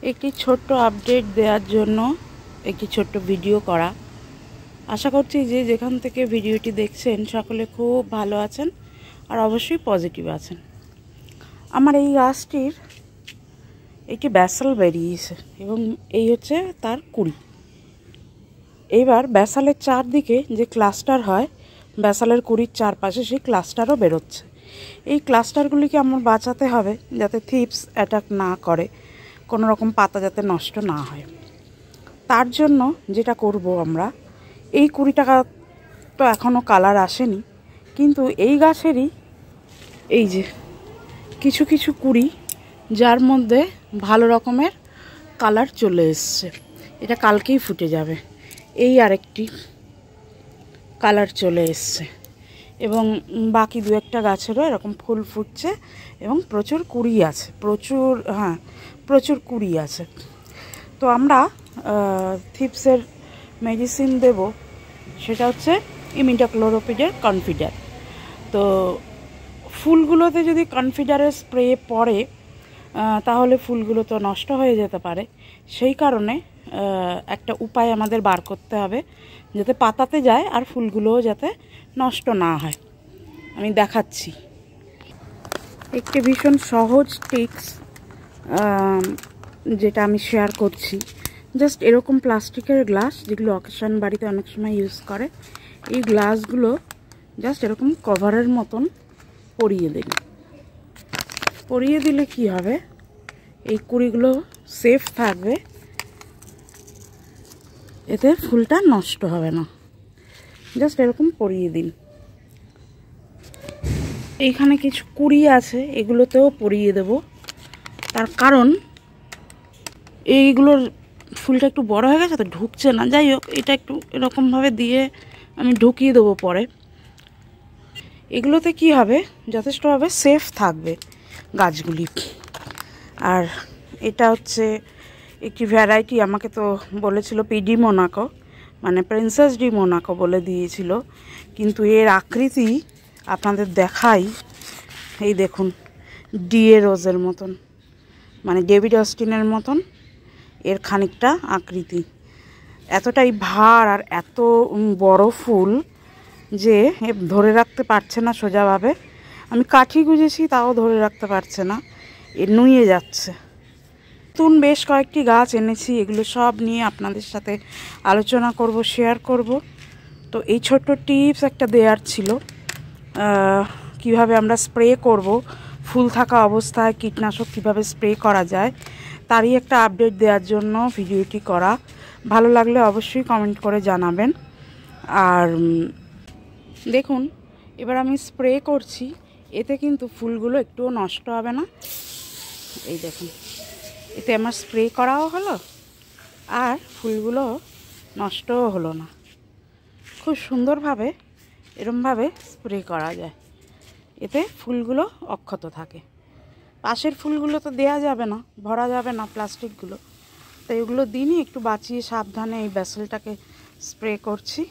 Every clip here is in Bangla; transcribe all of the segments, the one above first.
একটি ছোট্ট আপডেট দেওয়ার জন্য একটি ছোট্ট ভিডিও করা। আশা করছি যে যেখান থেকে ভিডিওটি দেখছেন সকলে খুব ভালো আছেন আর অবশ্যই পজিটিভ আছেন। আমার এই গাছটির একটি ব্যাসাল বেরিয়েছে এবং এই হচ্ছে তার কুড়ি। এইবার ব্যাসালের চারদিকে যে ক্লাস্টার হয়, ব্যাসালের কুড়ির চারপাশে সেই ক্লাস্টারও বেরোচ্ছে। এই ক্লাস্টারগুলিকে আমার বাঁচাতে হবে যাতে থিপস অ্যাটাক না করে, কোনো রকম পাতা যাতে নষ্ট না হয়। তার জন্য যেটা করব, আমরা এই 20 টাকা তো এখনও কালার আসেনি, কিন্তু এই গাছেরই এই যে কিছু কিছু কুড়ি যার মধ্যে ভালো রকমের কালার চলে এসছে, এটা কালকেই ফুটে যাবে। এই আরেকটি কালার চলে এসছে এবং বাকি দু একটা গাছেরও এরকম ফুল ফুটছে এবং প্রচুর কুড়ি আছে, প্রচুর কুড়ি আছে। তো আমরা থিপসের মেডিসিন দেব, সেটা হচ্ছে ইমিডাক্লোরোপিডের কনফিডার। তো ফুলগুলোতে যদি কনফিডারের স্প্রে পড়ে তাহলে ফুলগুলো তো নষ্ট হয়ে যেতে পারে। সেই কারণে একটা উপায় আমাদের বার করতে হবে যাতে পাতাতে যায় আর ফুলগুলোও যাতে নষ্ট না হয়। আমি দেখাচ্ছি একটি ভীষণ সহজ টিপস যেটা আমি শেয়ার করছি। জাস্ট এরকম প্লাস্টিকের গ্লাস, যেগুলো অকেশন বাড়িতে অনেক সময় ইউজ করে, এই গ্লাসগুলো জাস্ট এরকম কভারের মতন পরিয়ে দিন। পরিয়ে দিলে কি হবে, এই কুড়িগুলো সেফ থাকবে, এতে ফুলটা নষ্ট হবে না। জাস্ট এরকম পরিয়ে দিন। এইখানে কিছু কুড়ি আছে, এগুলোতেও পরিয়ে দেব। তার কারণ এইগুলোর ফুলটা একটু বড় হয়ে গেছে তো ঢুকছে না। যাই হোক, এটা একটু এরকমভাবে দিয়ে আমি ঢুকিয়ে দেবো পরে। এগুলোতে কি হবে, যথেষ্টভাবে সেফ থাকবে গাছগুলি। আর এটা হচ্ছে একটি ভ্যারাইটি, আমাকে তো বলেছিল পিডি মোনাকো, মানে প্রিন্সেস ডি মোনাকো বলে দিয়েছিল, কিন্তু এর আকৃতি আপনাদের দেখাই। এই দেখুন, ডিএ রোজের মতন, মানে ডেভিড অস্টিনের মতন এর খানিকটা আকৃতি। এতটাই ভার আর এত বড় ফুল যে ধরে রাখতে পারছে না সোজাভাবে। আমি কাঠি গুঁজেছি তাও ধরে রাখতে পারছে না, এ নুয়ে যাচ্ছে। নতুন বেশ কয়েকটি গাছ এনেছি, এগুলো সব নিয়ে আপনাদের সাথে আলোচনা করব, শেয়ার করব। তো এই ছোট্ট টিপস একটা দেওয়ার ছিল, কিভাবে আমরা স্প্রে করব, ফুল থাকা অবস্থায় কীটনাশক কিভাবে স্প্রে করা যায়, তারই একটা আপডেট দেওয়ার জন্য ভিডিওটি করা। ভালো লাগলে অবশ্যই কমেন্ট করে জানাবেন। আর দেখুন, এবার আমি স্প্রে করছি, এতে কিন্তু ফুলগুলো একটুও নষ্ট হবে না। এই দেখুন, এতে আমার স্প্রে করাও হলো আর ফুলগুলো নষ্টও হলো না। খুব সুন্দরভাবে এরমভাবে স্প্রে করা যায়, এতে ফুলগুলো অক্ষত থাকে। পাশের ফুলগুলো তো দেয়া যাবে না, ভরা যাবে না প্লাস্টিকগুলো, তাই এগুলো দিনই একটু বাঁচিয়ে সাবধানে এই ব্যাসেলটাকে স্প্রে করছি।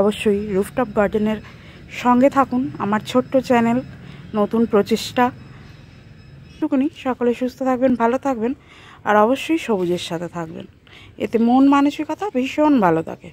অবশ্যই রুফটপ গার্ডেনের সঙ্গে থাকুন, আমার ছোট্ট চ্যানেল, নতুন প্রচেষ্টা। টুকুনি সকলে সুস্থ থাকবেন, ভালো থাকবেন আর অবশ্যই সবুজের সাথে থাকবেন, এতে মন মানসিকতা ভীষণ ভালো থাকে।